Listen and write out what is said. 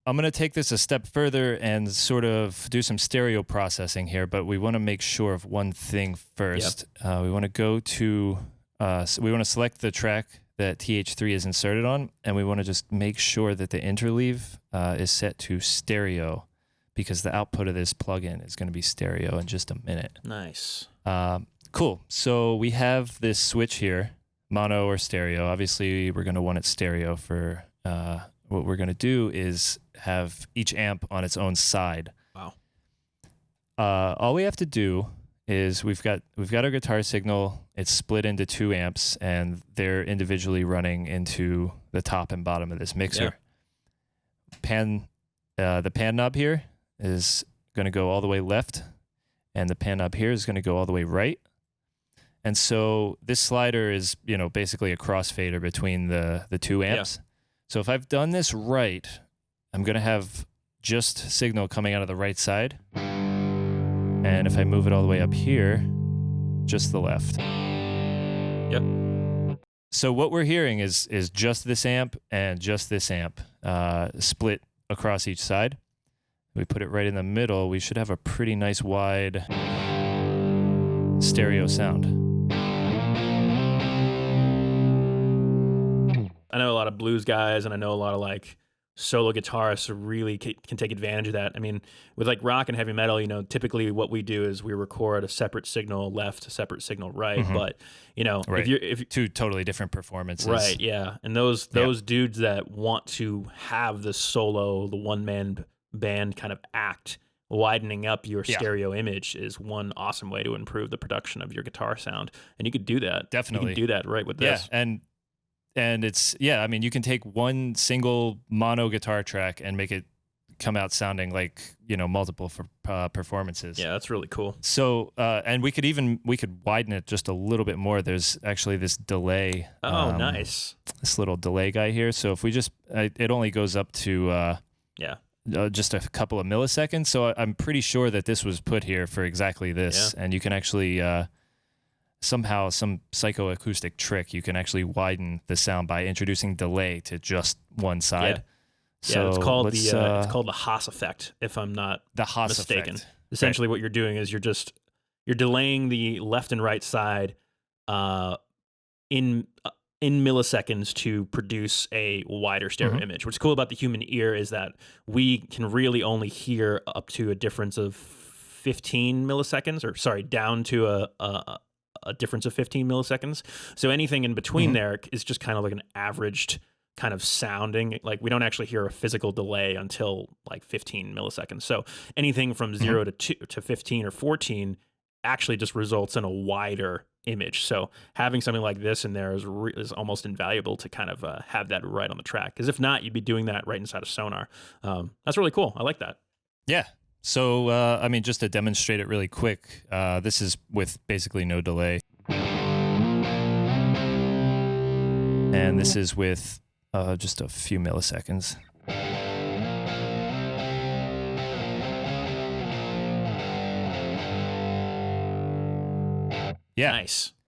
I'm going to take this a step further and sort of do some stereo processing here, but we want to make sure of one thing first. Yep. We want to go to, so we want to select the track that TH3 is inserted on, and we want to just make sure that the interleave is set to stereo, because the output of this plugin is going to be stereo in just a minute. Nice. Cool. So we have this switch here, mono or stereo. Obviously, we're going to want it stereo for... what we're going to do is have each amp on its own side. Wow. All we have to do is we've got our guitar signal. It's split into 2 amps, and they're individually running into the top and bottom of this mixer. Yeah. The pan knob here is going to go all the way left, and the pan knob here is going to go all the way right. And so this slider is, basically a crossfader between the 2 amps. Yeah. So if I've done this right, I'm going to have just signal coming out of the right side. And if I move it all the way up here, just the left. Yep. So what we're hearing is just this amp and just this amp split across each side. We put it right in the middle. We should have a pretty nice wide stereo sound. I know a lot of blues guys, and I know a lot of like solo guitarists who really can take advantage of that. I mean, with like rock and heavy metal, typically what we do is we record a separate signal left, a separate signal right. Mm-hmm. But right. if 2 totally different performances, right? Yeah, and those dudes that want to have the solo, the one man band kind of act, widening up your stereo image is one awesome way to improve the production of your guitar sound, and you could do that. Definitely, you can do that right with this. Yeah, and it's, I mean, you can take one single mono guitar track and make it come out sounding like, multiple performances. Yeah, that's really cool. So, and we could widen it just a little bit more. There's actually this delay. Oh, nice. This little delay guy here. So if we just, it only goes up to, just a couple of milliseconds. So I'm pretty sure that this was put here for exactly this. Yeah. And you can actually, somehow, some psychoacoustic trick, you can actually widen the sound by introducing delay to just one side. Yeah, so it's called it's called the Haas effect, if I'm not mistaken. Effect. Essentially, what you're doing is you're delaying the left and right side in milliseconds to produce a wider stereo image. What's cool about the human ear is that we can really only hear up to a difference of 15 milliseconds, or sorry, down to a difference of 15 milliseconds. So anything in between there is just kind of like an averaged kind of sounding. Like we don't actually hear a physical delay until like 15 milliseconds. So anything from 0 to 15 or 14 actually just results in a wider image. So having something like this in there is almost invaluable to kind of have that right on the track. Because if not, you'd be doing that right inside of Sonar. That's really cool. I like that. Yeah. So, I mean, just to demonstrate it really quick, this is with basically no delay. And this is with just a few milliseconds. Yeah. Nice.